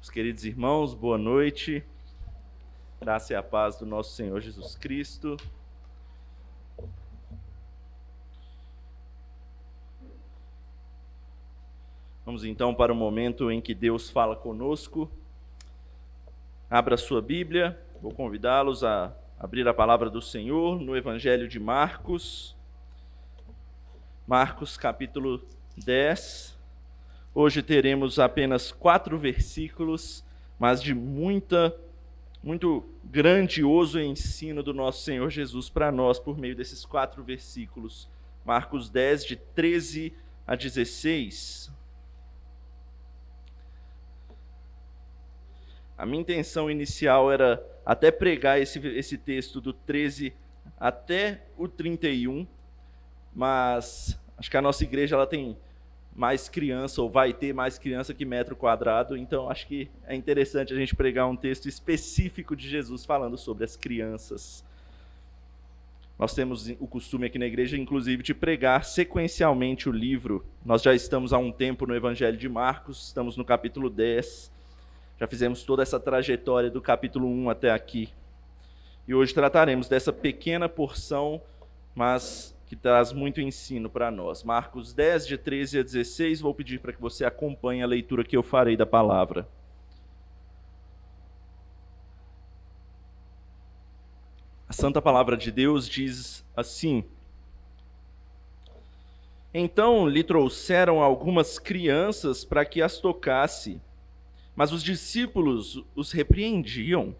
Meus queridos irmãos, boa noite. Graça e a paz do nosso Senhor Jesus Cristo. Vamos então para o momento em que Deus fala conosco. Abra sua Bíblia, vou convidá-los a abrir a palavra do Senhor no Evangelho de Marcos. Marcos capítulo 10. Hoje teremos apenas 4 versículos, mas de muito grandioso ensino do nosso Senhor Jesus para nós por meio desses 4 versículos. Marcos 10, de 13 a 16. A minha intenção inicial era até pregar esse texto do 13 até o 31, mas acho que a nossa igreja ela tem mais criança, ou vai ter mais criança que metro quadrado, então acho que é interessante a gente pregar um texto específico de Jesus falando sobre as crianças. Nós temos o costume aqui na igreja, inclusive, de pregar sequencialmente o livro. Nós já estamos há um tempo no Evangelho de Marcos, estamos no capítulo 10, já fizemos toda essa trajetória do capítulo 1 até aqui. E hoje trataremos dessa pequena porção, mas que traz muito ensino para nós. Marcos 10, de 13 a 16, vou pedir para que você acompanhe a leitura que eu farei da palavra. A Santa Palavra de Deus diz assim: Então lhe trouxeram algumas crianças para que as tocasse, mas os discípulos os repreendiam.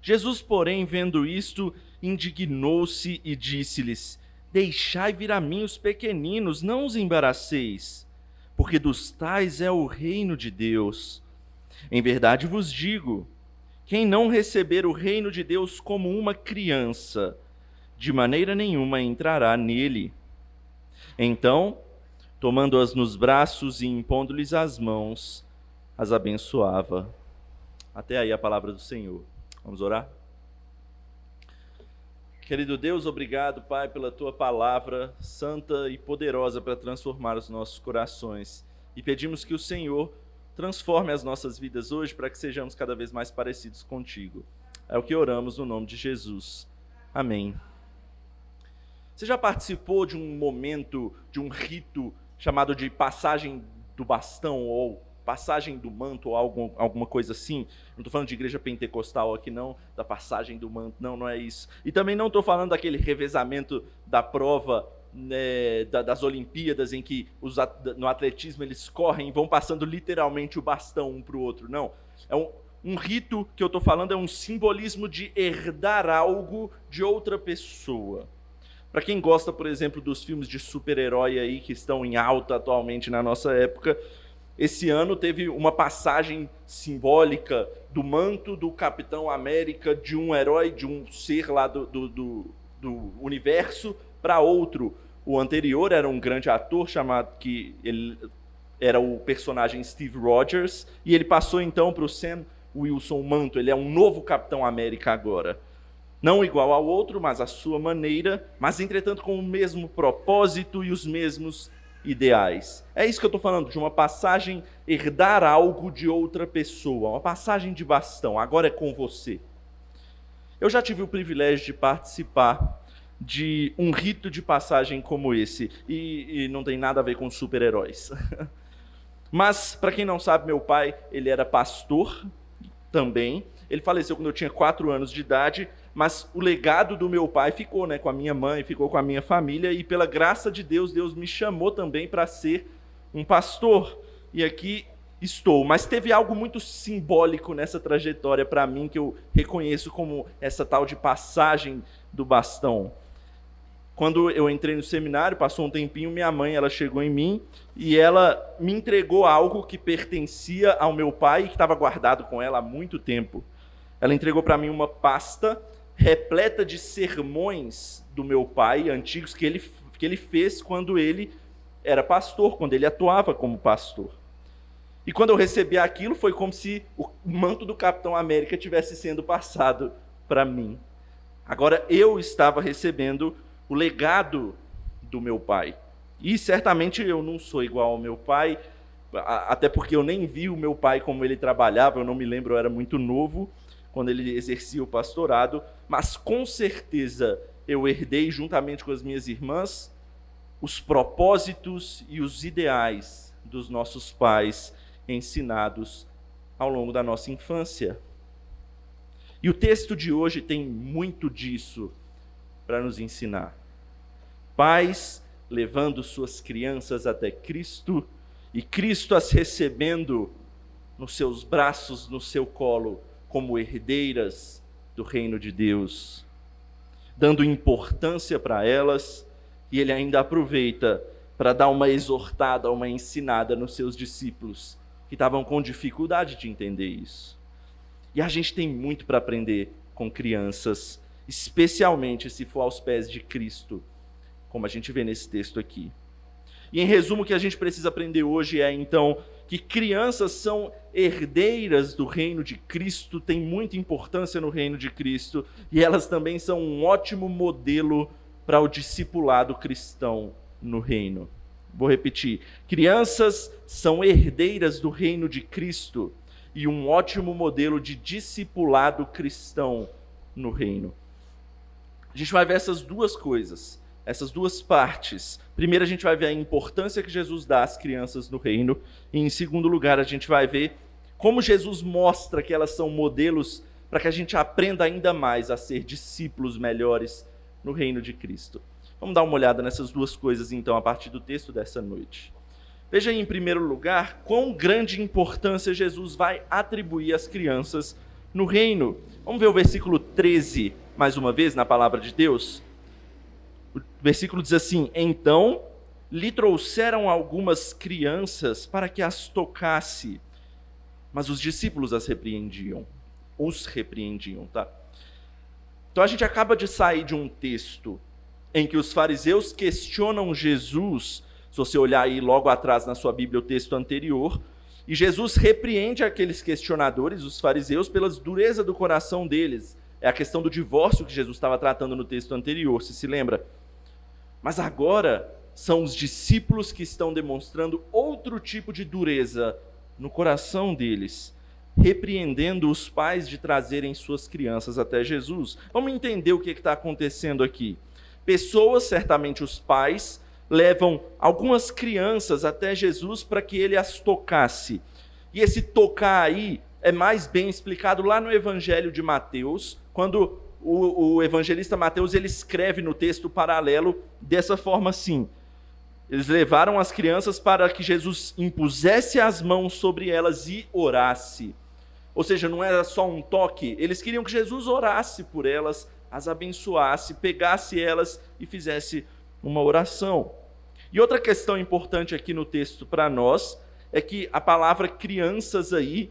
Jesus, porém, vendo isto, indignou-se e disse-lhes: Deixai vir a mim os pequeninos, não os embaraceis, porque dos tais é o reino de Deus. Em verdade vos digo, quem não receber o reino de Deus como uma criança, de maneira nenhuma entrará nele. Então, tomando-as nos braços e impondo-lhes as mãos, as abençoava. Até aí a palavra do Senhor. Vamos orar? Querido Deus, obrigado, Pai, pela Tua palavra santa e poderosa para transformar os nossos corações. E pedimos que o Senhor transforme as nossas vidas hoje para que sejamos cada vez mais parecidos contigo. É o que oramos no nome de Jesus. Amém. Você já participou de um momento, de um rito chamado de passagem do bastão ou passagem do manto ou alguma coisa assim? Não estou falando de igreja pentecostal aqui não, da passagem do manto, não é isso. E também não estou falando daquele revezamento da prova, né, das Olimpíadas, em que no atletismo eles correm e vão passando literalmente o bastão um para o outro, não. É um rito que eu estou falando, é um simbolismo de herdar algo de outra pessoa. Para quem gosta, por exemplo, dos filmes de super-herói aí que estão em alta atualmente na nossa época, esse ano teve uma passagem simbólica do manto do Capitão América, de um herói, de um ser lá do universo, para outro. O anterior era um grande ator, que ele era o personagem Steve Rogers, e ele passou então para o Sam Wilson manto. Ele é um novo Capitão América agora. Não igual ao outro, mas à sua maneira, mas entretanto com o mesmo propósito e os mesmos ideais. É isso que eu estou falando, de uma passagem, herdar algo de outra pessoa, uma passagem de bastão, agora é com você. Eu já tive o privilégio de participar de um rito de passagem como esse, e não tem nada a ver com super-heróis. Mas, para quem não sabe, meu pai, ele era pastor também. Ele faleceu quando eu tinha 4 anos de idade, mas o legado do meu pai ficou, né, com a minha mãe, ficou com a minha família, e pela graça de Deus, Deus me chamou também para ser um pastor. E aqui estou. Mas teve algo muito simbólico nessa trajetória para mim, que eu reconheço como essa tal de passagem do bastão. Quando eu entrei no seminário, passou um tempinho, minha mãe ela chegou em mim e ela me entregou algo que pertencia ao meu pai e que estava guardado com ela há muito tempo. Ela entregou para mim uma pasta repleta de sermões do meu pai, antigos, que ele fez quando ele era pastor, quando ele atuava como pastor. E quando eu recebi aquilo, foi como se o manto do Capitão América tivesse sendo passado para mim. Agora eu estava recebendo o legado do meu pai. E certamente eu não sou igual ao meu pai, até porque eu nem vi o meu pai como ele trabalhava, eu não me lembro, eu era muito novo quando ele exercia o pastorado, mas com certeza eu herdei juntamente com as minhas irmãs os propósitos e os ideais dos nossos pais ensinados ao longo da nossa infância. E o texto de hoje tem muito disso para nos ensinar. Pais levando suas crianças até Cristo e Cristo as recebendo nos seus braços, no seu colo, como herdeiras do reino de Deus, dando importância para elas, e ele ainda aproveita para dar uma exortada, uma ensinada nos seus discípulos, que estavam com dificuldade de entender isso. E a gente tem muito para aprender com crianças, especialmente se for aos pés de Cristo, como a gente vê nesse texto aqui. E em resumo, o que a gente precisa aprender hoje é, então, que crianças são herdeiras do reino de Cristo, têm muita importância no reino de Cristo, e elas também são um ótimo modelo para o discipulado cristão no reino. Vou repetir. Crianças são herdeiras do reino de Cristo e um ótimo modelo de discipulado cristão no reino. A gente vai ver essas duas coisas, essas duas partes. Primeiro, a gente vai ver a importância que Jesus dá às crianças no reino. E, em segundo lugar, a gente vai ver como Jesus mostra que elas são modelos para que a gente aprenda ainda mais a ser discípulos melhores no reino de Cristo. Vamos dar uma olhada nessas duas coisas, então, a partir do texto dessa noite. Veja aí, em primeiro lugar, quão grande importância Jesus vai atribuir às crianças no reino. Vamos ver o versículo 13, mais uma vez, na palavra de Deus. O versículo diz assim: então lhe trouxeram algumas crianças para que as tocasse, mas os discípulos os repreendiam, tá? Então a gente acaba de sair de um texto em que os fariseus questionam Jesus, se você olhar aí logo atrás na sua Bíblia o texto anterior, e Jesus repreende aqueles questionadores, os fariseus, pela dureza do coração deles. É a questão do divórcio que Jesus estava tratando no texto anterior, se lembra? Mas agora são os discípulos que estão demonstrando outro tipo de dureza no coração deles, repreendendo os pais de trazerem suas crianças até Jesus. Vamos entender o que está acontecendo aqui. Pessoas, certamente os pais, levam algumas crianças até Jesus para que ele as tocasse. E esse tocar aí é mais bem explicado lá no Evangelho de Mateus, quando o evangelista Mateus ele escreve no texto paralelo dessa forma assim: eles levaram as crianças para que Jesus impusesse as mãos sobre elas e orasse. Ou seja, não era só um toque, eles queriam que Jesus orasse por elas, as abençoasse, pegasse elas e fizesse uma oração. E outra questão importante aqui no texto para nós é que a palavra crianças aí,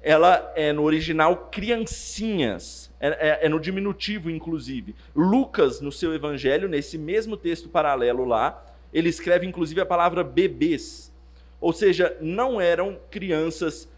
ela é no original criancinhas, é no diminutivo inclusive. Lucas, no seu evangelho, nesse mesmo texto paralelo lá, ele escreve inclusive a palavra bebês, ou seja, não eram crianças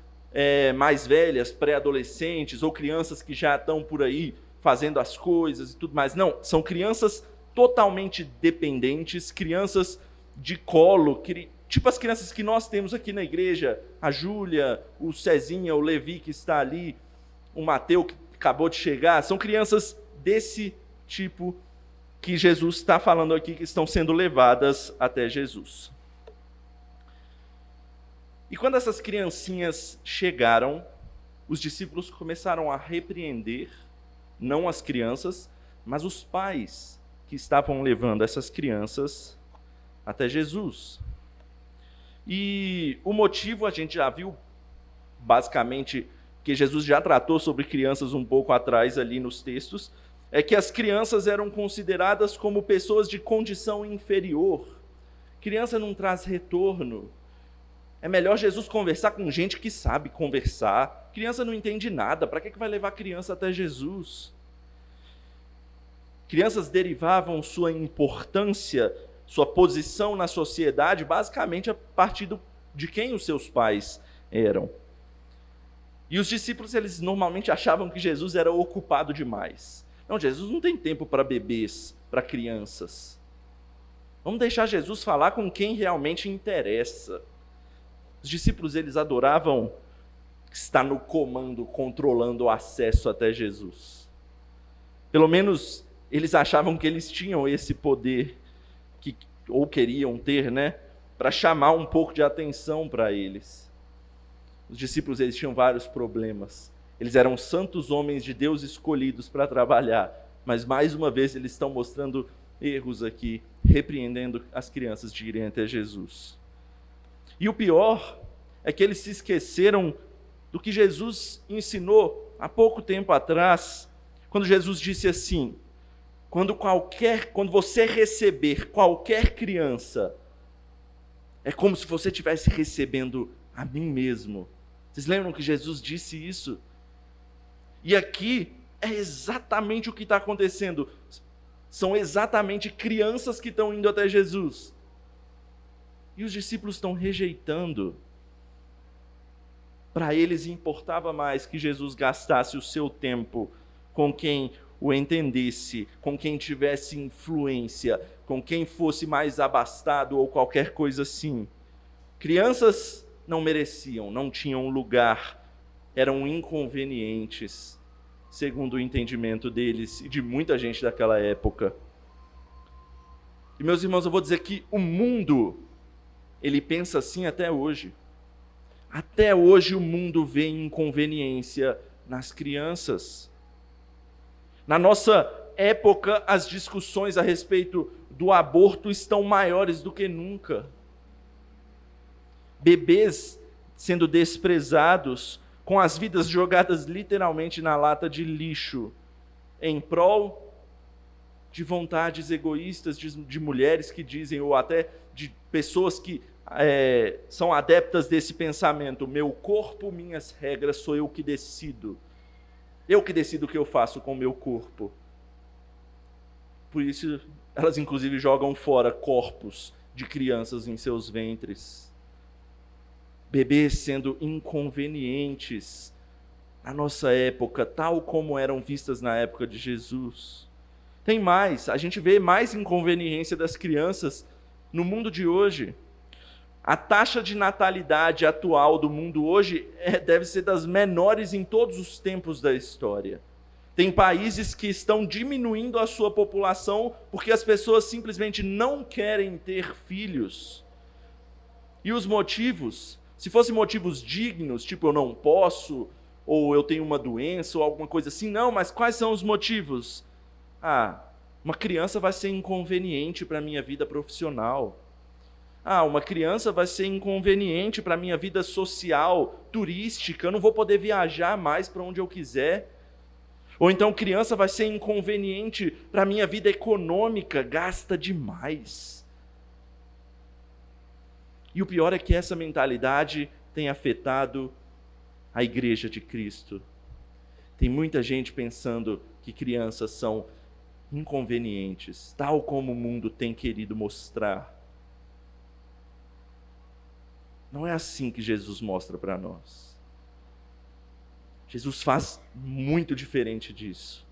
mais velhas, pré-adolescentes, ou crianças que já estão por aí fazendo as coisas e tudo mais. Não, são crianças totalmente dependentes, crianças de colo, tipo as crianças que nós temos aqui na igreja, a Júlia, o Cezinha, o Levi que está ali, o Mateu que acabou de chegar, são crianças desse tipo que Jesus está falando aqui, que estão sendo levadas até Jesus. E quando essas criancinhas chegaram, os discípulos começaram a repreender, não as crianças, mas os pais que estavam levando essas crianças até Jesus. E o motivo a gente já viu, basicamente, que Jesus já tratou sobre crianças um pouco atrás ali nos textos, é que as crianças eram consideradas como pessoas de condição inferior. Criança não traz retorno. É melhor Jesus conversar com gente que sabe conversar. Criança não entende nada, para que vai levar criança até Jesus? Crianças derivavam sua importância, sua posição na sociedade, basicamente a partir de quem os seus pais eram. E os discípulos, eles normalmente achavam que Jesus era ocupado demais. Não, Jesus não tem tempo para bebês, para crianças. Vamos deixar Jesus falar com quem realmente interessa. Os discípulos, eles adoravam estar no comando, controlando o acesso até Jesus. Pelo menos eles achavam que eles tinham esse poder, ou queriam ter, né? Para chamar um pouco de atenção para eles. Os discípulos, eles tinham vários problemas. Eles eram santos homens de Deus escolhidos para trabalhar, mas mais uma vez eles estão mostrando erros aqui, repreendendo as crianças de irem até Jesus. E o pior é que eles se esqueceram do que Jesus ensinou há pouco tempo atrás, quando Jesus disse assim: quando você receber qualquer criança, é como se você estivesse recebendo a mim mesmo. Vocês lembram que Jesus disse isso? E aqui é exatamente o que está acontecendo. São exatamente crianças que estão indo até Jesus. E os discípulos estão rejeitando. Para eles importava mais que Jesus gastasse o seu tempo com quem o entendesse, com quem tivesse influência, com quem fosse mais abastado ou qualquer coisa assim. Crianças não mereciam, não tinham lugar, eram inconvenientes, segundo o entendimento deles e de muita gente daquela época. E meus irmãos, eu vou dizer que o mundo, ele pensa assim até hoje. Até hoje o mundo vê inconveniência nas crianças. Na nossa época, as discussões a respeito do aborto estão maiores do que nunca. Bebês sendo desprezados, com as vidas jogadas literalmente na lata de lixo, em prol de vontades egoístas de mulheres que dizem, ou até de pessoas que são adeptas desse pensamento: meu corpo, minhas regras, sou eu que decido. Eu que decido o que eu faço com o meu corpo. Por isso, elas inclusive jogam fora corpos de crianças em seus ventres. Bebês sendo inconvenientes na nossa época, tal como eram vistas na época de Jesus. Tem mais, a gente vê mais inconveniência das crianças no mundo de hoje. A taxa de natalidade atual do mundo hoje deve ser das menores em todos os tempos da história. Tem países que estão diminuindo a sua população porque as pessoas simplesmente não querem ter filhos. E os motivos? Se fossem motivos dignos, tipo eu não posso, ou eu tenho uma doença, ou alguma coisa assim, não, mas quais são os motivos? Uma criança vai ser inconveniente para a minha vida profissional. Uma criança vai ser inconveniente para a minha vida social, turística, eu não vou poder viajar mais para onde eu quiser. Ou então criança vai ser inconveniente para a minha vida econômica, gasta demais. E o pior é que essa mentalidade tem afetado a igreja de Cristo. Tem muita gente pensando que crianças são inconvenientes, tal como o mundo tem querido mostrar. Não é assim que Jesus mostra para nós. Jesus faz muito diferente disso.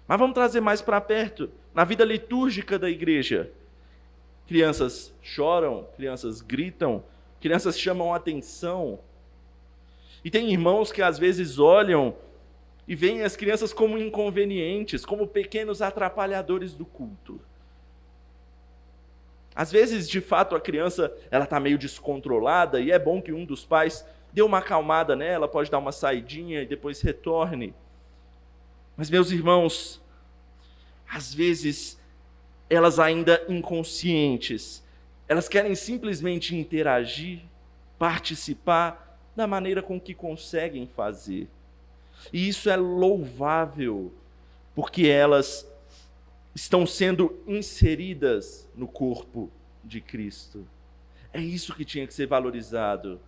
Mas vamos trazer mais para perto, na vida litúrgica da igreja. Crianças choram, crianças gritam, crianças chamam a atenção. E tem irmãos que às vezes olham e veem as crianças como inconvenientes, como pequenos atrapalhadores do culto. Às vezes, de fato, a criança está meio descontrolada e é bom que um dos pais dê uma acalmada nela, pode dar uma saidinha e depois retorne. Mas, meus irmãos, às vezes, elas ainda inconscientes, elas querem simplesmente interagir, participar da maneira com que conseguem fazer. E isso é louvável, porque elas estão sendo inseridas no corpo de Cristo. É isso que tinha que ser valorizado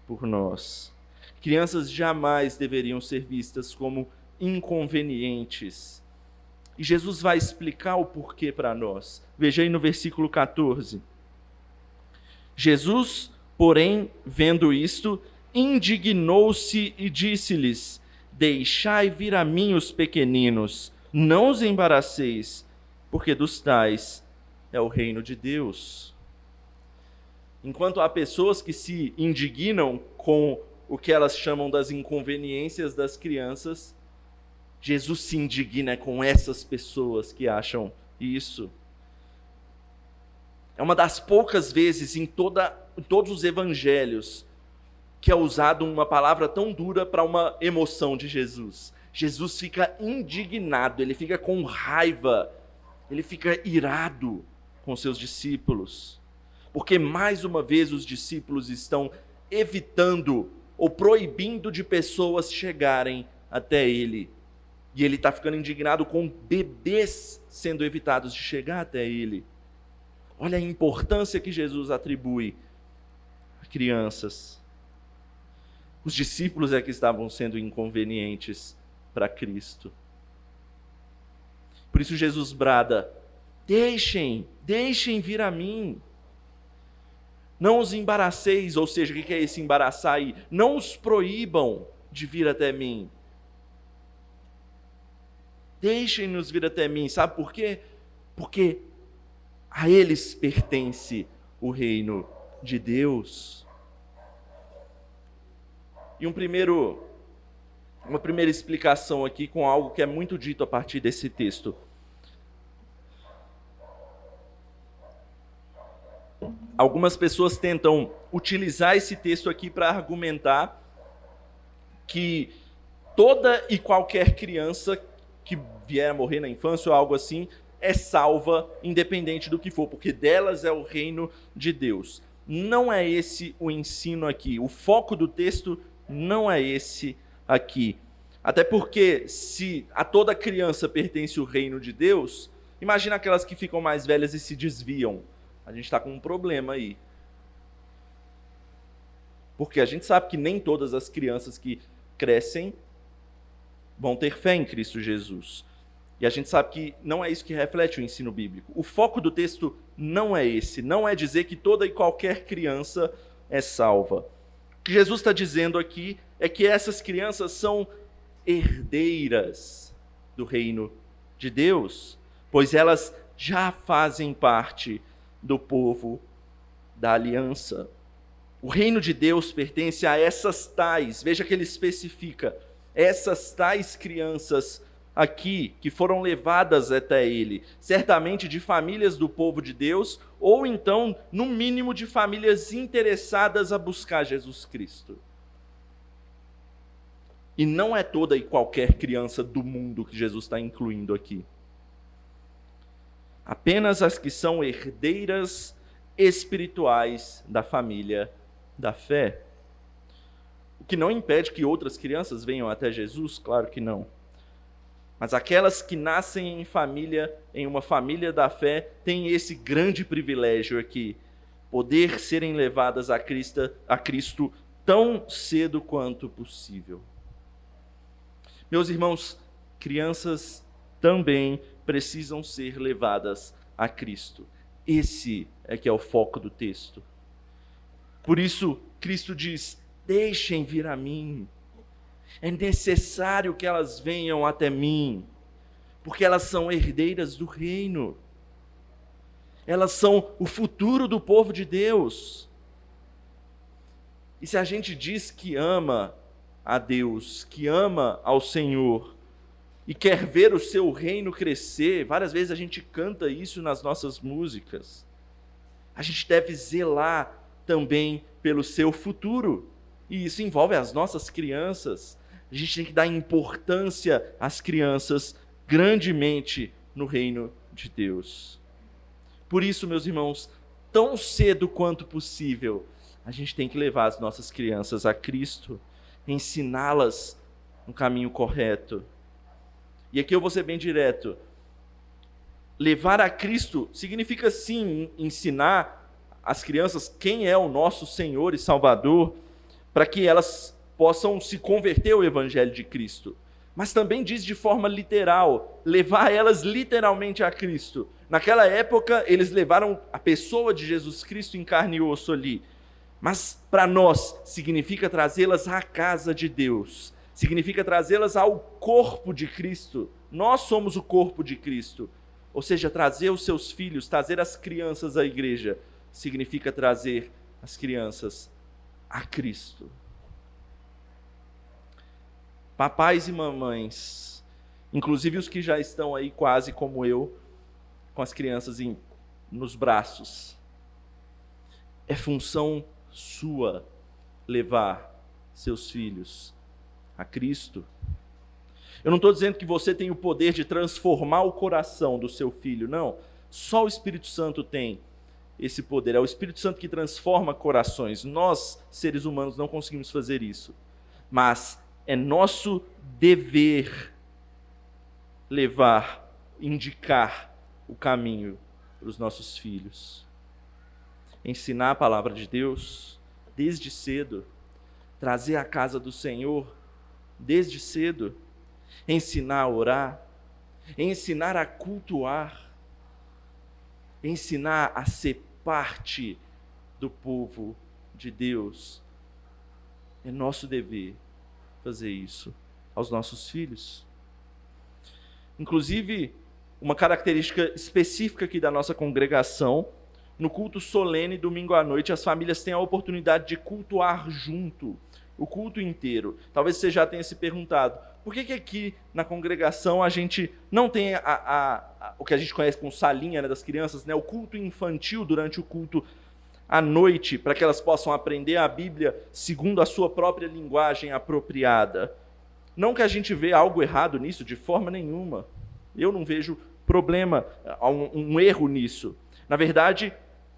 por nós. Crianças jamais deveriam ser vistas como inconvenientes. E Jesus vai explicar o porquê para nós. Veja aí no versículo 14. Jesus, porém, vendo isto, indignou-se e disse-lhes: deixai vir a mim os pequeninos, não os embaraceis, porque dos tais é o reino de Deus. Enquanto há pessoas que se indignam com o que elas chamam das inconveniências das crianças, Jesus se indigna com essas pessoas que acham isso. É uma das poucas vezes em todos os evangelhos que é usado uma palavra tão dura para uma emoção de Jesus. Jesus fica indignado, ele fica com raiva, ele fica irado com seus discípulos. Porque mais uma vez os discípulos estão evitando ou proibindo de pessoas chegarem até ele. E ele está ficando indignado com bebês sendo evitados de chegar até ele. Olha a importância que Jesus atribui a crianças. Os discípulos é que estavam sendo inconvenientes para Cristo. Por isso Jesus brada: deixem vir a mim. Não os embaraceis, ou seja, o que é esse embaraçar aí? Não os proíbam de vir até mim. Deixem-nos vir até mim. Sabe por quê? Porque a eles pertence o reino de Deus. E uma primeira explicação aqui com algo que é muito dito a partir desse texto. Algumas pessoas tentam utilizar esse texto aqui para argumentar que toda e qualquer criança que vier a morrer na infância ou algo assim é salva, independente do que for, porque delas é o reino de Deus. Não é esse o ensino aqui. O foco do texto não é esse aqui. Até porque, se a toda criança pertence o reino de Deus, imagina aquelas que ficam mais velhas e se desviam. A gente está com um problema aí. Porque a gente sabe que nem todas as crianças que crescem vão ter fé em Cristo Jesus. E a gente sabe que não é isso que reflete o ensino bíblico. O foco do texto não é esse. Não é dizer que toda e qualquer criança é salva. O que Jesus está dizendo aqui é que essas crianças são herdeiras do reino de Deus, pois elas já fazem parte do povo da aliança. O reino de Deus pertence a essas tais, veja que ele especifica, essas tais crianças aqui, que foram levadas até ele, certamente de famílias do povo de Deus, ou então, no mínimo, de famílias interessadas a buscar Jesus Cristo. E não é toda e qualquer criança do mundo que Jesus está incluindo aqui. Apenas as que são herdeiras espirituais da família da fé. O que não impede que outras crianças venham até Jesus, claro que não. Mas aquelas que nascem em uma família da fé, têm esse grande privilégio aqui, poder serem levadas a Cristo tão cedo quanto possível. Meus irmãos, crianças também precisam ser levadas a Cristo. Esse é que é o foco do texto. Por isso, Cristo diz: deixem vir a mim. É necessário que elas venham até mim, porque elas são herdeiras do reino. Elas são o futuro do povo de Deus. E se a gente diz que ama a Deus, que ama ao Senhor, e quer ver o seu reino crescer, várias vezes a gente canta isso nas nossas músicas, a gente deve zelar também pelo seu futuro, e isso envolve as nossas crianças. A gente tem que dar importância às crianças grandemente no reino de Deus. Por isso, meus irmãos, tão cedo quanto possível, a gente tem que levar as nossas crianças a Cristo, ensiná-las no caminho correto. E aqui eu vou ser bem direto. Levar a Cristo significa sim ensinar as crianças quem é o nosso Senhor e Salvador, para que elas possam se converter ao Evangelho de Cristo. Mas também diz de forma literal, levar elas literalmente a Cristo. Naquela época, eles levaram a pessoa de Jesus Cristo em carne e osso ali. Mas para nós, significa trazê-las à casa de Deus. Significa trazê-las ao corpo de Cristo. Nós somos o corpo de Cristo. Ou seja, trazer os seus filhos, trazer as crianças à igreja, significa trazer as crianças a Cristo. Papais e mamães, inclusive os que já estão aí quase como eu, com as crianças nos braços, é função sua levar seus filhos a Cristo. Eu não estou dizendo que você tem o poder de transformar o coração do seu filho, não. Só o Espírito Santo tem esse poder. É o Espírito Santo que transforma corações. Nós, seres humanos, não conseguimos fazer isso. Mas é nosso dever levar, indicar o caminho para os nossos filhos. Ensinar a palavra de Deus desde cedo. Trazer a casa do Senhor desde cedo. Ensinar a orar. Ensinar a cultuar. Ensinar a ser parte do povo de Deus. É nosso dever fazer isso aos nossos filhos. Inclusive, uma característica específica aqui da nossa congregação, no culto solene, domingo à noite, as famílias têm a oportunidade de cultuar junto, o culto inteiro. Talvez você já tenha se perguntado, por que aqui na congregação a gente não tem o que a gente conhece como salinha, né, das crianças, né, o culto infantil durante o culto à noite, para que elas possam aprender a Bíblia segundo a sua própria linguagem apropriada? Não que a gente vê algo errado nisso, de forma nenhuma. Eu não vejo problema, um erro nisso. Na verdade,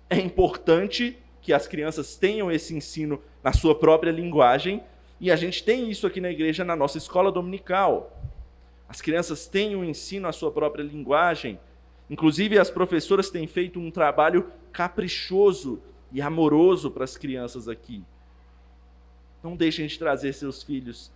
é importante que as crianças tenham esse ensino na sua própria linguagem, e a gente tem isso aqui na igreja, na nossa escola dominical. As crianças têm um ensino à sua própria linguagem. Inclusive, as professoras têm feito um trabalho caprichoso e amoroso para as crianças aqui. Não deixem de trazer seus filhos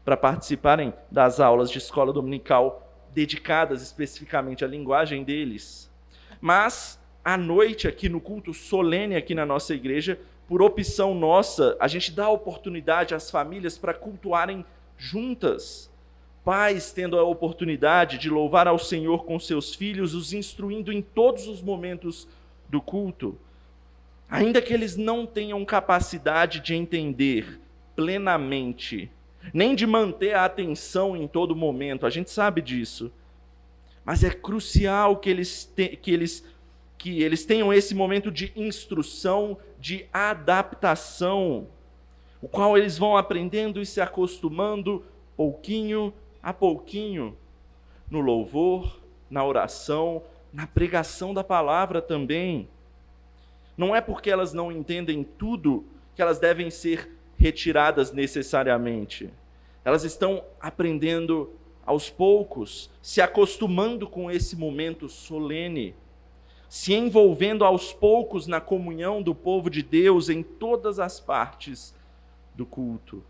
para participarem das aulas de escola dominical dedicadas especificamente à linguagem deles. Mas, à noite, aqui no culto solene aqui na nossa igreja, por opção nossa, a gente dá oportunidade às famílias para cultuarem juntas. Pais tendo a oportunidade de louvar ao Senhor com seus filhos, os instruindo em todos os momentos do culto. Ainda que eles não tenham capacidade de entender plenamente, nem de manter a atenção em todo momento, a gente sabe disso. Mas é crucial que eles tenham esse momento de instrução, de adaptação, o qual eles vão aprendendo e se acostumando pouquinho a pouquinho, no louvor, na oração, na pregação da palavra também. Não é porque elas não entendem tudo que elas devem ser retiradas necessariamente. Elas estão aprendendo aos poucos, se acostumando com esse momento solene, se envolvendo aos poucos na comunhão do povo de Deus em todas as partes do culto.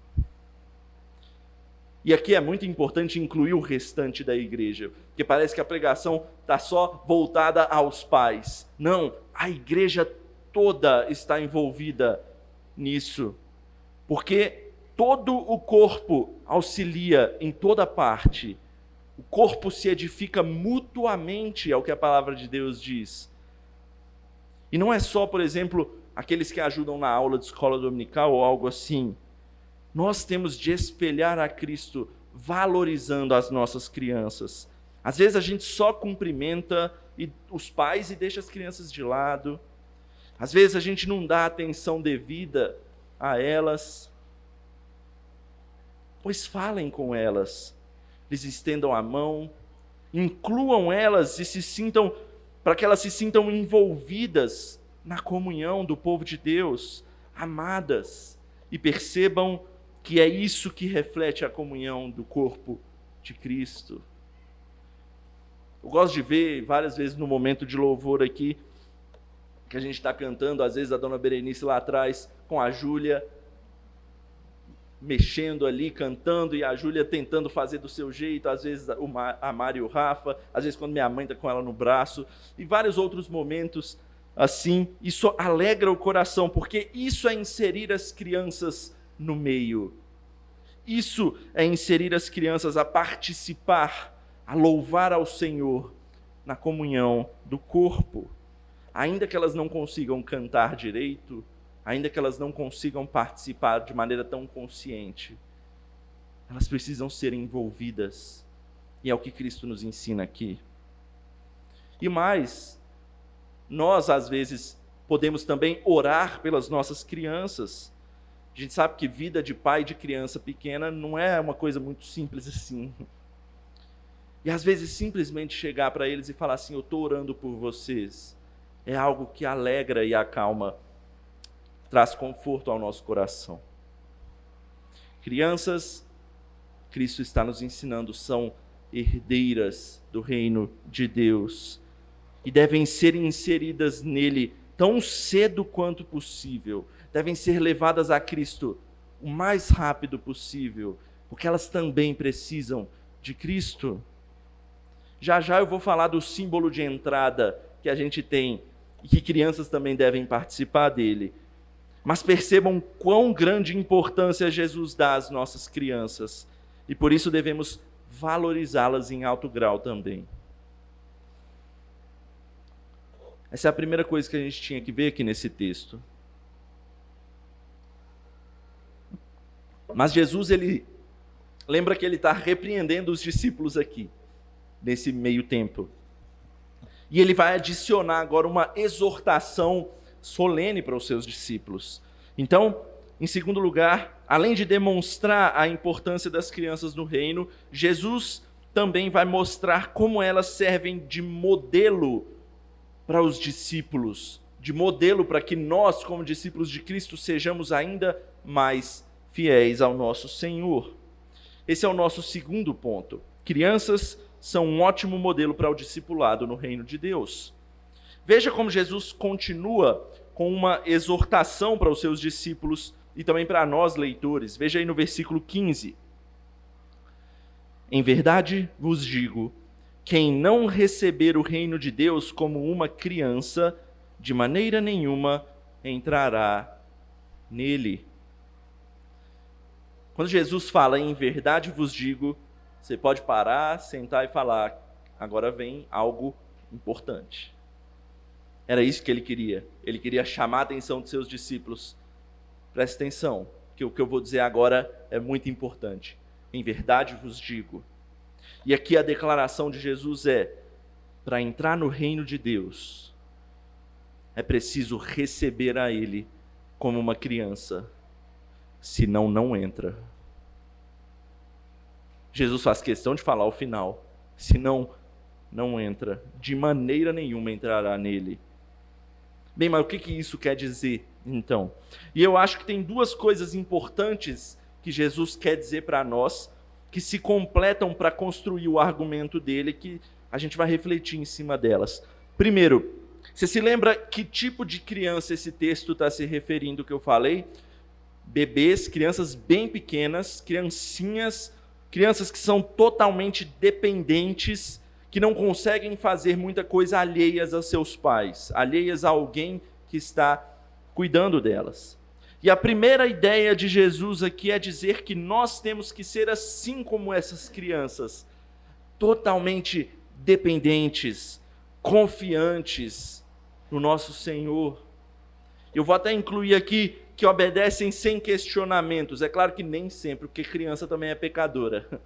E aqui é muito importante incluir o restante da igreja, porque parece que a pregação está só voltada aos pais. Não, a igreja toda está envolvida nisso, porque todo o corpo auxilia em toda parte. O corpo se edifica mutuamente, é o que a palavra de Deus diz. E não é só, por exemplo, aqueles que ajudam na aula de escola dominical ou algo assim. Nós temos de espelhar a Cristo valorizando as nossas crianças. Às vezes a gente só cumprimenta os pais e deixa as crianças de lado. Às vezes a gente não dá atenção devida a elas. Pois falem com elas, lhes estendam a mão, incluam elas para que elas se sintam envolvidas na comunhão do povo de Deus, amadas, e percebam que é isso que reflete a comunhão do corpo de Cristo. Eu gosto de ver várias vezes no momento de louvor aqui, que a gente está cantando, às vezes a dona Berenice lá atrás, com a Júlia, mexendo ali, cantando, e a Júlia tentando fazer do seu jeito, às vezes a Mari e o Rafa, às vezes quando minha mãe está com ela no braço, e vários outros momentos assim. Isso alegra o coração, porque isso é inserir as crianças no meio. Isso é inserir as crianças a participar, a louvar ao Senhor na comunhão do corpo. Ainda que elas não consigam cantar direito, ainda que elas não consigam participar de maneira tão consciente, elas precisam ser envolvidas. E é o que Cristo nos ensina aqui. E mais, nós às vezes podemos também orar pelas nossas crianças. A gente sabe que vida de pai de criança pequena não é uma coisa muito simples assim. E às vezes simplesmente chegar para eles e falar assim: eu estou orando por vocês, é algo que alegra e acalma, traz conforto ao nosso coração. Crianças, Cristo está nos ensinando, são herdeiras do reino de Deus e devem ser inseridas nele tão cedo quanto possível, devem ser levadas a Cristo o mais rápido possível, porque elas também precisam de Cristo. Já já eu vou falar do símbolo de entrada que a gente tem e que crianças também devem participar dele. Mas percebam quão grande importância Jesus dá às nossas crianças e por isso devemos valorizá-las em alto grau também. Essa é a primeira coisa que a gente tinha que ver aqui nesse texto. Mas Jesus, lembra que ele está repreendendo os discípulos aqui, nesse meio tempo. E ele vai adicionar agora uma exortação solene para os seus discípulos. Então, em segundo lugar, além de demonstrar a importância das crianças no reino, Jesus também vai mostrar como elas servem de modelo para os discípulos, de modelo para que nós, como discípulos de Cristo, sejamos ainda mais fiéis ao nosso Senhor. Esse é o nosso segundo ponto. Crianças são um ótimo modelo para o discipulado no reino de Deus. Veja como Jesus continua com uma exortação para os seus discípulos e também para nós, leitores. Veja aí no versículo 15. Em verdade vos digo, quem não receber o reino de Deus como uma criança, de maneira nenhuma entrará nele. Quando Jesus fala em verdade vos digo, você pode parar, sentar e falar, agora vem algo importante. Era isso que ele queria. Ele queria chamar a atenção de seus discípulos. Presta atenção, que o que eu vou dizer agora é muito importante. Em verdade vos digo. E aqui a declaração de Jesus é: para entrar no reino de Deus, é preciso receber a Ele como uma criança, senão não entra. Jesus faz questão de falar ao final, senão não entra, de maneira nenhuma entrará nele. Bem, mas o que isso quer dizer, então? E eu acho que tem duas coisas importantes que Jesus quer dizer para nós, que se completam para construir o argumento dele, que a gente vai refletir em cima delas. Primeiro, você se lembra que tipo de criança esse texto está se referindo que eu falei? Bebês, crianças bem pequenas, crianças que são totalmente dependentes, que não conseguem fazer muita coisa alheias a seus pais, alheias a alguém que está cuidando delas. E a primeira ideia de Jesus aqui é dizer que nós temos que ser assim como essas crianças, totalmente dependentes, confiantes no nosso Senhor. Eu vou até incluir aqui que obedecem sem questionamentos. É claro que nem sempre, porque criança também é pecadora.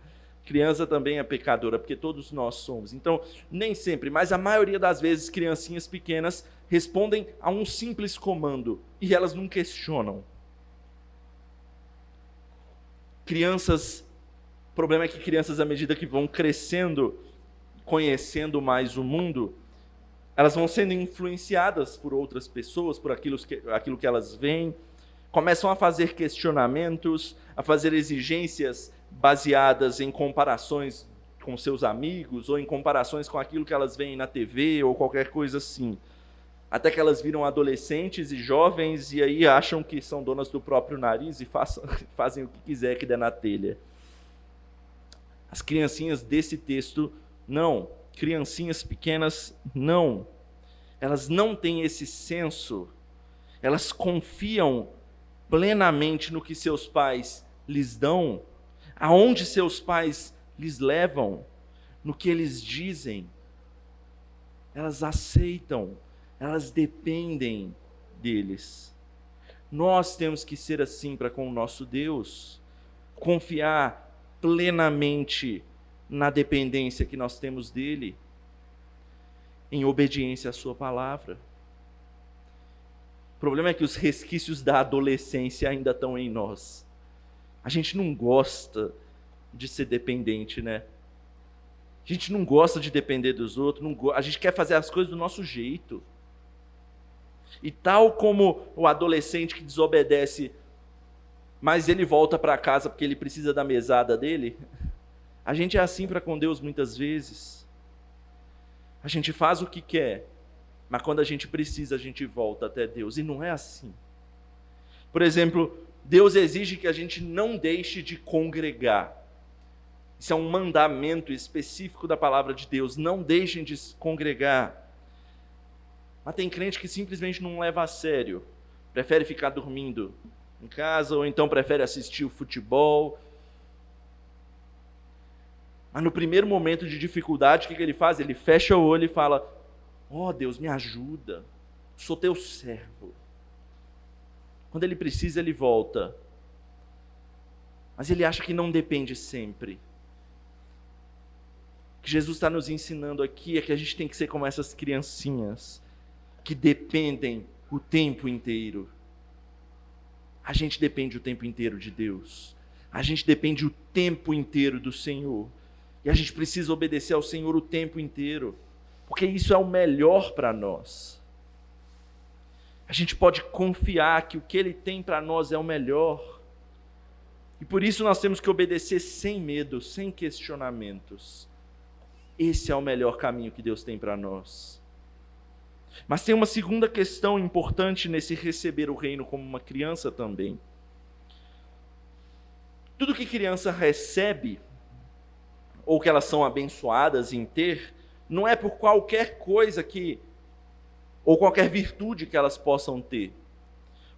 Criança também é pecadora, porque todos nós somos. Então, nem sempre, mas a maioria das vezes, criancinhas pequenas respondem a um simples comando e elas não questionam. O problema é que crianças, à medida que vão crescendo, conhecendo mais o mundo, elas vão sendo influenciadas por outras pessoas, por aquilo que elas veem, começam a fazer questionamentos, a fazer exigências baseadas em comparações com seus amigos, ou em comparações com aquilo que elas veem na TV, ou qualquer coisa assim. Até que elas viram adolescentes e jovens, e aí acham que são donas do próprio nariz e fazem o que quiser que der na telha. As criancinhas desse texto, não. Criancinhas pequenas, não. Elas não têm esse senso. Elas confiam plenamente no que seus pais lhes dão, aonde seus pais lhes levam, no que eles dizem. Elas aceitam, elas dependem deles. Nós temos que ser assim para com o nosso Deus, confiar plenamente na dependência que nós temos dele, em obediência à sua palavra. O problema é que os resquícios da adolescência ainda estão em nós. A gente não gosta de ser dependente, né? A gente não gosta de depender dos outros, a gente quer fazer as coisas do nosso jeito. E tal como o adolescente que desobedece, mas ele volta para casa porque ele precisa da mesada dele, a gente é assim para com Deus muitas vezes. A gente faz o que quer, mas quando a gente precisa, a gente volta até Deus. E não é assim. Por exemplo, Deus exige que a gente não deixe de congregar. Isso é um mandamento específico da palavra de Deus. Não deixem de congregar. Mas tem crente que simplesmente não leva a sério. Prefere ficar dormindo em casa, ou então prefere assistir o futebol. Mas no primeiro momento de dificuldade, o que ele faz? Ele fecha o olho e fala: ó Deus, me ajuda, sou teu servo. Quando ele precisa, ele volta. Mas ele acha que não depende sempre. O que Jesus está nos ensinando aqui é que a gente tem que ser como essas criancinhas, que dependem o tempo inteiro. A gente depende o tempo inteiro de Deus. A gente depende o tempo inteiro do Senhor. E a gente precisa obedecer ao Senhor o tempo inteiro, porque isso é o melhor para nós. A gente pode confiar que o que Ele tem para nós é o melhor. E por isso nós temos que obedecer sem medo, sem questionamentos. Esse é o melhor caminho que Deus tem para nós. Mas tem uma segunda questão importante nesse receber o reino como uma criança também. Tudo que criança recebe, ou que elas são abençoadas em ter, não é por qualquer coisa ou qualquer virtude que elas possam ter,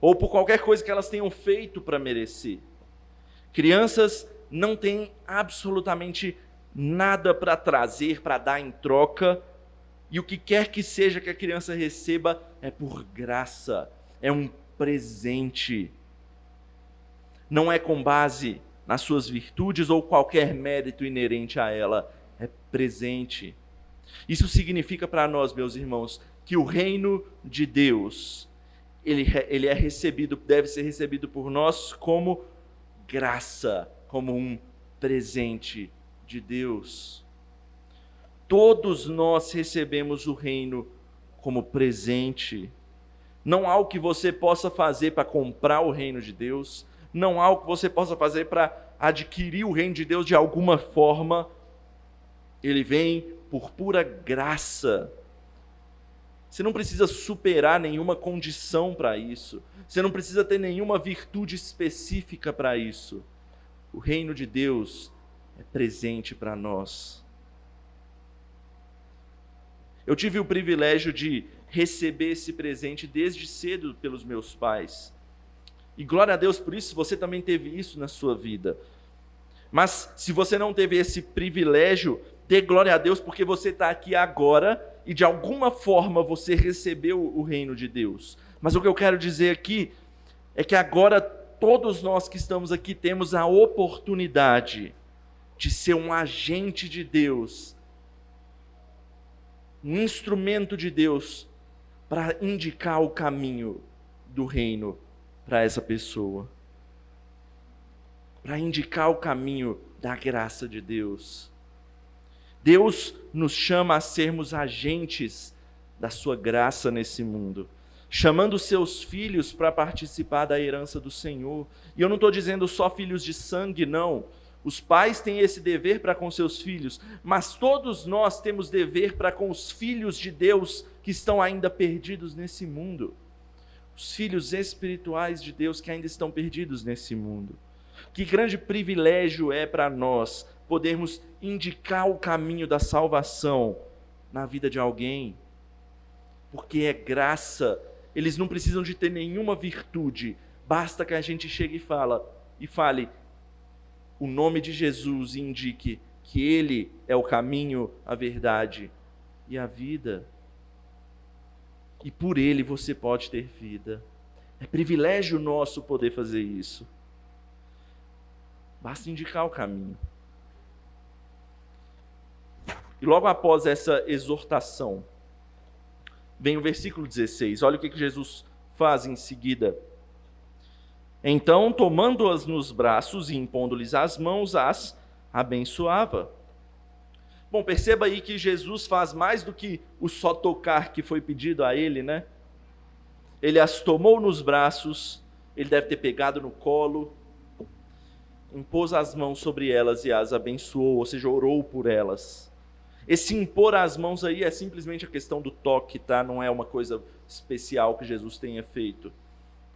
ou por qualquer coisa que elas tenham feito para merecer. Crianças não têm absolutamente nada para trazer, para dar em troca, e o que quer que seja que a criança receba é por graça, é um presente. Não é com base nas suas virtudes ou qualquer mérito inerente a ela, é presente. Isso significa para nós, meus irmãos, que o reino de Deus, ele é recebido, deve ser recebido por nós como graça, como um presente de Deus. Todos nós recebemos o reino como presente. Não há o que você possa fazer para comprar o reino de Deus, não há o que você possa fazer para adquirir o reino de Deus de alguma forma. Ele vem por pura graça. Você não precisa superar nenhuma condição para isso. Você não precisa ter nenhuma virtude específica para isso. O reino de Deus é presente para nós. Eu tive o privilégio de receber esse presente desde cedo pelos meus pais. E glória a Deus por isso, você também teve isso na sua vida. Mas se você não teve esse privilégio, dê glória a Deus porque você está aqui agora e de alguma forma você recebeu o reino de Deus. Mas o que eu quero dizer aqui é que agora todos nós que estamos aqui temos a oportunidade de ser um agente de Deus, um instrumento de Deus para indicar o caminho do reino para essa pessoa, para indicar o caminho da graça de Deus. Deus nos chama a sermos agentes da sua graça nesse mundo, chamando seus filhos para participar da herança do Senhor. E eu não estou dizendo só filhos de sangue, não. Os pais têm esse dever para com seus filhos, mas todos nós temos dever para com os filhos de Deus que estão ainda perdidos nesse mundo. Os filhos espirituais de Deus que ainda estão perdidos nesse mundo. Que grande privilégio é para nós podermos indicar o caminho da salvação na vida de alguém, porque é graça. Eles não precisam de ter nenhuma virtude, basta que a gente chegue e fale o nome de Jesus e indique que Ele é o caminho, a verdade e a vida. E por Ele você pode ter vida. É privilégio nosso poder fazer isso. Basta indicar o caminho. E logo após essa exortação, vem o versículo 16. Olha o que Jesus faz em seguida. Então, tomando-as nos braços e impondo-lhes as mãos, as abençoava. Bom, perceba aí que Jesus faz mais do que o só tocar que foi pedido a ele, né? Ele as tomou nos braços, ele deve ter pegado no colo, impôs as mãos sobre elas e as abençoou, ou seja, orou por elas. Esse impor as mãos aí é simplesmente a questão do toque, tá? Não é uma coisa especial que Jesus tenha feito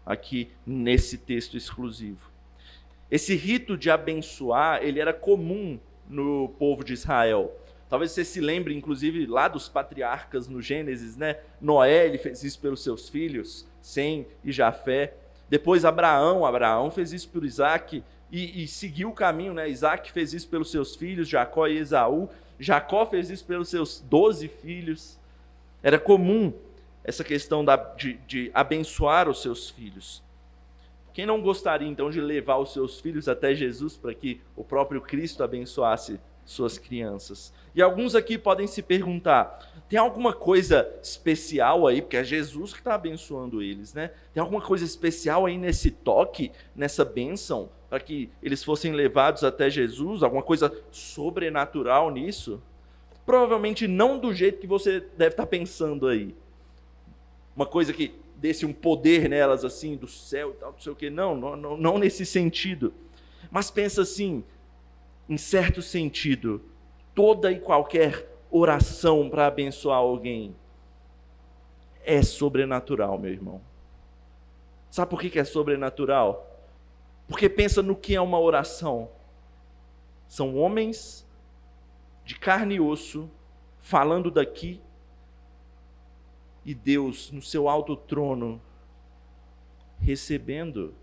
aqui nesse texto exclusivo. Esse rito de abençoar, ele era comum no povo de Israel. Talvez você se lembre, inclusive, lá dos patriarcas no Gênesis, né? Noé, ele fez isso pelos seus filhos, Sem e Jafé. Depois Abraão fez isso por Isaac e seguiu o caminho, né? Isaac fez isso pelos seus filhos, Jacó e Esaú. Jacó fez isso pelos seus 12 filhos. Era comum essa questão de abençoar os seus filhos. Quem não gostaria, então, de levar os seus filhos até Jesus para que o próprio Cristo abençoasse suas crianças? E alguns aqui podem se perguntar, tem alguma coisa especial aí, porque é Jesus que está abençoando eles, né? Tem alguma coisa especial aí nesse toque, nessa bênção, para que eles fossem levados até Jesus? Alguma coisa sobrenatural nisso? Provavelmente não do jeito que você deve estar pensando aí. Uma coisa que desse um poder nelas, assim, do céu e tal, não sei o quê. Não nesse sentido. Mas pensa assim, em certo sentido, toda e qualquer oração para abençoar alguém é sobrenatural, meu irmão. Sabe por que é sobrenatural? Porque pensa no que é uma oração. São homens de carne e osso falando daqui e Deus no seu alto trono recebendo.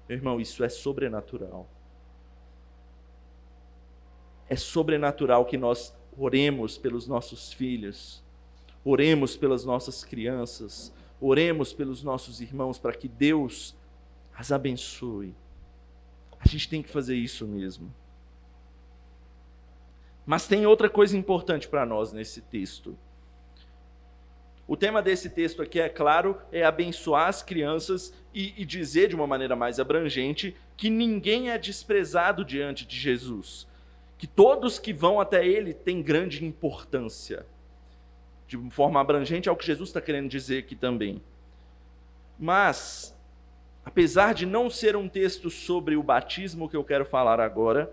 Meu irmão, isso é sobrenatural. É sobrenatural que nós oremos pelos nossos filhos, oremos pelas nossas crianças, oremos pelos nossos irmãos para que Deus as abençoe. A gente tem que fazer isso mesmo. Mas tem outra coisa importante para nós nesse texto. O tema desse texto aqui, é claro, é abençoar as crianças e dizer de uma maneira mais abrangente que ninguém é desprezado diante de Jesus. Que todos que vão até ele têm grande importância. De forma abrangente é o que Jesus está querendo dizer aqui também. Mas, apesar de não ser um texto sobre o batismo que eu quero falar agora,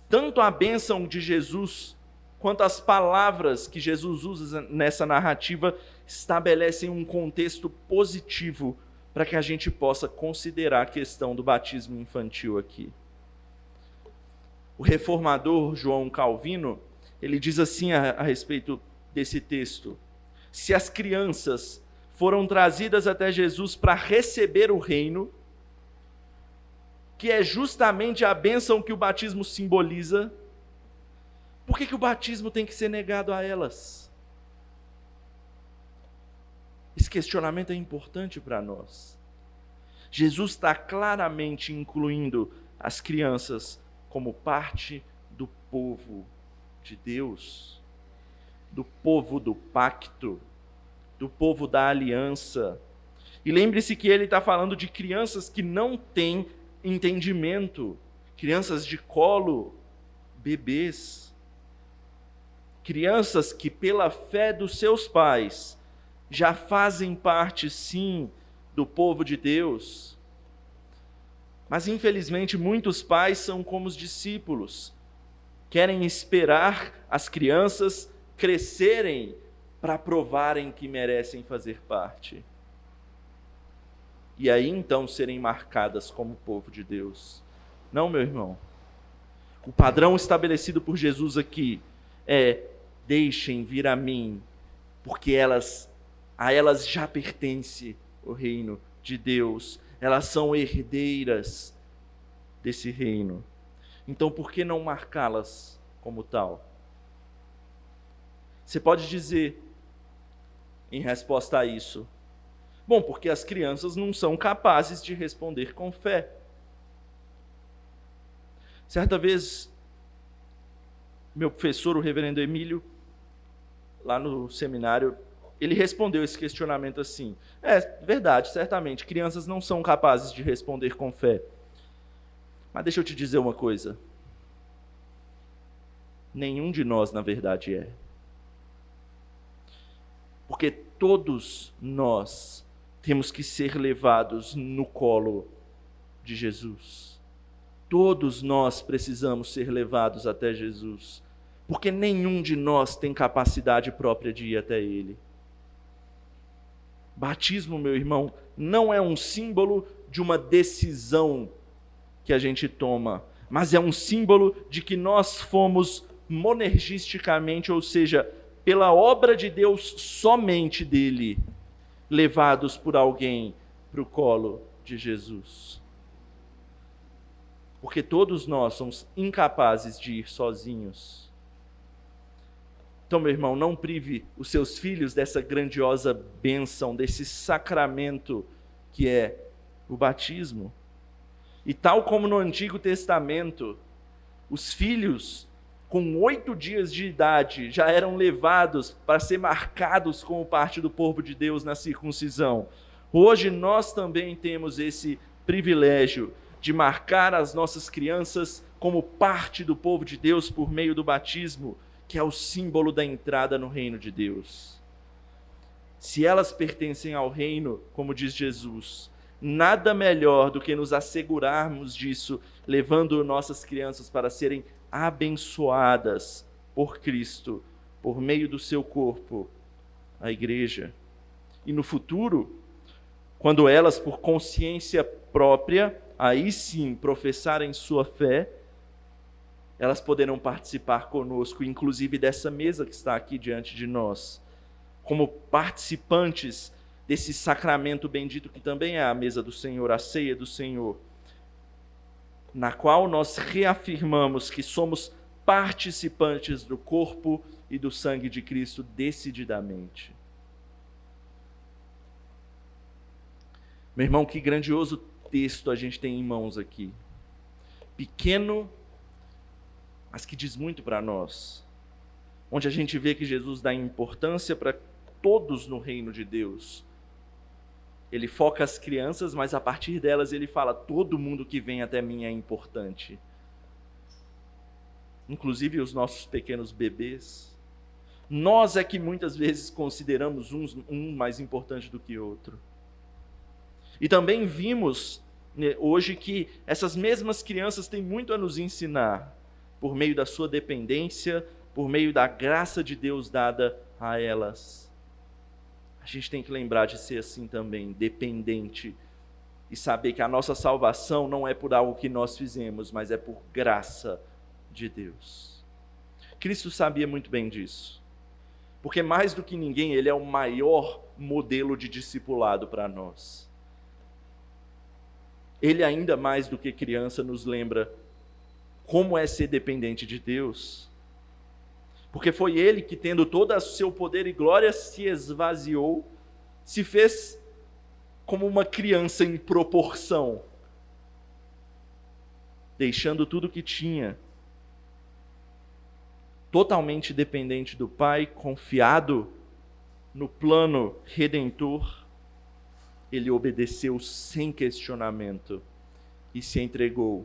tanto a bênção de Jesus quanto as palavras que Jesus usa nessa narrativa estabelecem um contexto positivo para que a gente possa considerar a questão do batismo infantil aqui. O reformador João Calvino, ele diz assim a respeito desse texto: se as crianças foram trazidas até Jesus para receber o reino, que é justamente a bênção que o batismo simboliza, por que o batismo tem que ser negado a elas? Esse questionamento é importante para nós. Jesus está claramente incluindo as crianças como parte do povo de Deus, do povo do pacto, do povo da aliança. E lembre-se que ele está falando de crianças que não têm entendimento, crianças de colo, bebês. Crianças que, pela fé dos seus pais, já fazem parte, sim, do povo de Deus. Mas, infelizmente, muitos pais são como os discípulos. Querem esperar as crianças crescerem para provarem que merecem fazer parte. E aí, então, serem marcadas como povo de Deus. Não, meu irmão. O padrão estabelecido por Jesus aqui é: deixem vir a mim, porque a elas já pertence o reino de Deus. Elas são herdeiras desse reino. Então, por que não marcá-las como tal? Você pode dizer, em resposta a isso, Bom, porque as crianças não são capazes de responder com fé. Certa vez, meu professor, o reverendo Emílio, lá no seminário, ele respondeu esse questionamento assim: é verdade, certamente, crianças não são capazes de responder com fé. Mas deixa eu te dizer uma coisa. Nenhum de nós, na verdade, é. Porque todos nós temos que ser levados no colo de Jesus. Todos nós precisamos ser levados até Jesus. Porque nenhum de nós tem capacidade própria de ir até Ele. Batismo, meu irmão, não é um símbolo de uma decisão que a gente toma, mas é um símbolo de que nós fomos monergisticamente, ou seja, pela obra de Deus somente dele, levados por alguém para o colo de Jesus. Porque todos nós somos incapazes de ir sozinhos. Então, meu irmão, não prive os seus filhos dessa grandiosa bênção, desse sacramento que é o batismo. E tal como no Antigo Testamento, os filhos com 8 dias de idade já eram levados para ser marcados como parte do povo de Deus na circuncisão. Hoje nós também temos esse privilégio de marcar as nossas crianças como parte do povo de Deus por meio do batismo, que é o símbolo da entrada no reino de Deus. Se elas pertencem ao reino, como diz Jesus, nada melhor do que nos assegurarmos disso, levando nossas crianças para serem abençoadas por Cristo, por meio do seu corpo, a igreja. E no futuro, quando elas, por consciência própria, aí sim professarem sua fé, elas poderão participar conosco, inclusive dessa mesa que está aqui diante de nós, como participantes desse sacramento bendito que também é a mesa do Senhor, a ceia do Senhor, na qual nós reafirmamos que somos participantes do corpo e do sangue de Cristo decididamente. Meu irmão, que grandioso texto a gente tem em mãos aqui. Pequeno, mas que diz muito para nós. Onde a gente vê que Jesus dá importância para todos no reino de Deus. Ele foca as crianças, mas a partir delas ele fala: todo mundo que vem até mim é importante. Inclusive os nossos pequenos bebês. Nós é que muitas vezes consideramos um mais importante do que outro. E também vimos hoje que essas mesmas crianças têm muito a nos ensinar, por meio da sua dependência, por meio da graça de Deus dada a elas. A gente tem que lembrar de ser assim também, dependente, e saber que a nossa salvação não é por algo que nós fizemos, mas é por graça de Deus. Cristo sabia muito bem disso, porque mais do que ninguém, ele é o maior modelo de discipulado para nós. Ele, ainda mais do que criança, nos lembra como é ser dependente de Deus. Porque foi ele que, tendo todo o seu poder e glória, se esvaziou, se fez como uma criança em proporção, deixando tudo que tinha, totalmente dependente do Pai, confiado no plano redentor. Ele obedeceu sem questionamento e se entregou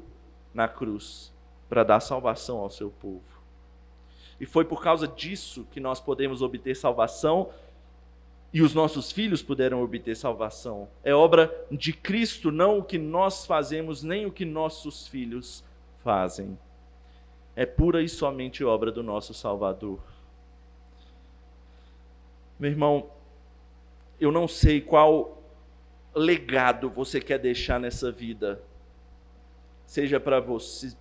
na cruz para dar salvação ao seu povo. E foi por causa disso que nós podemos obter salvação e os nossos filhos puderam obter salvação. É obra de Cristo, não o que nós fazemos, nem o que nossos filhos fazem. É pura e somente obra do nosso Salvador. Meu irmão, eu não sei qual legado você quer deixar nessa vida, seja para você,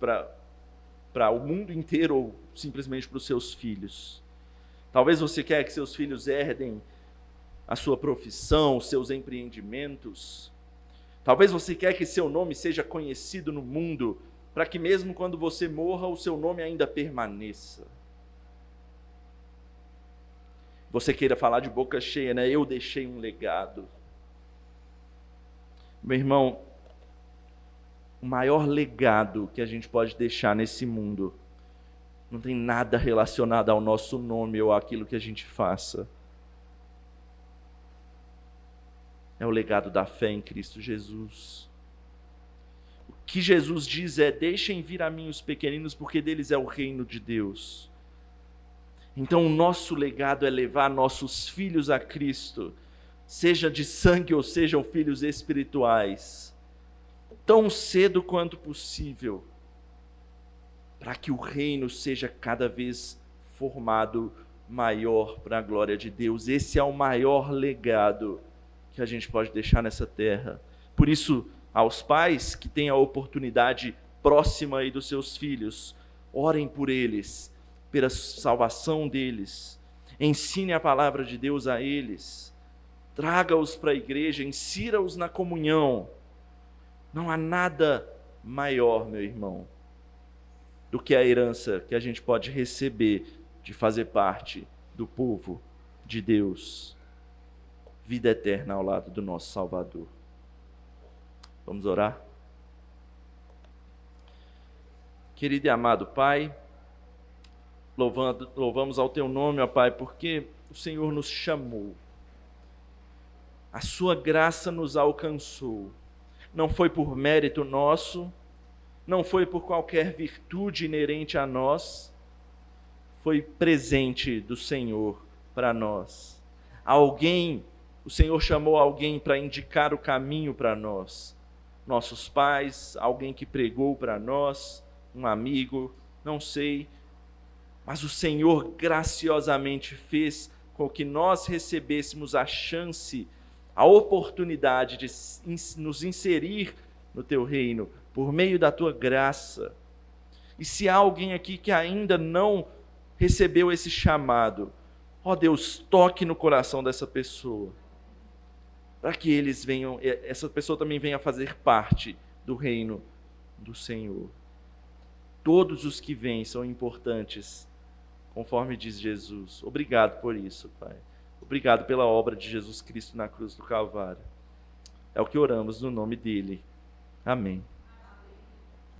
para o mundo inteiro ou simplesmente para os seus filhos. Talvez você quer que seus filhos herdem a sua profissão, os seus empreendimentos. Talvez você quer que seu nome seja conhecido no mundo, para que mesmo quando você morra, o seu nome ainda permaneça. Você queira falar de boca cheia, né? Eu deixei um legado. Meu irmão, o maior legado que a gente pode deixar nesse mundo não tem nada relacionado ao nosso nome ou àquilo que a gente faça. É o legado da fé em Cristo Jesus. O que Jesus diz é: deixem vir a mim os pequeninos, porque deles é o reino de Deus. Então o nosso legado é levar nossos filhos a Cristo, seja de sangue ou sejam filhos espirituais, tão cedo quanto possível, para que o reino seja cada vez formado maior para a glória de Deus. Esse é o maior legado que a gente pode deixar nessa terra. Por isso, aos pais que têm a oportunidade próxima aí dos seus filhos, orem por eles, pela salvação deles, ensine a palavra de Deus a eles, traga-os para a igreja, insira-os na comunhão. Não há nada maior, meu irmão, do que a herança que a gente pode receber de fazer parte do povo de Deus. Vida eterna ao lado do nosso Salvador. Vamos orar? Querido e amado Pai, louvamos ao Teu nome, ó Pai, porque o Senhor nos chamou. A Sua graça nos alcançou. Não foi por mérito nosso, não foi por qualquer virtude inerente a nós, foi presente do Senhor para nós. O Senhor chamou alguém para indicar o caminho para nós. Nossos pais, alguém que pregou para nós, um amigo, não sei. Mas o Senhor graciosamente fez com que nós recebêssemos a chance, a oportunidade de nos inserir no Teu reino, por meio da Tua graça. E se há alguém aqui que ainda não recebeu esse chamado, ó Deus, toque no coração dessa pessoa, para que essa pessoa também venha fazer parte do reino do Senhor. Todos os que vêm são importantes, conforme diz Jesus. Obrigado por isso, Pai. Obrigado pela obra de Jesus Cristo na cruz do Calvário. É o que oramos no nome dele. Amém.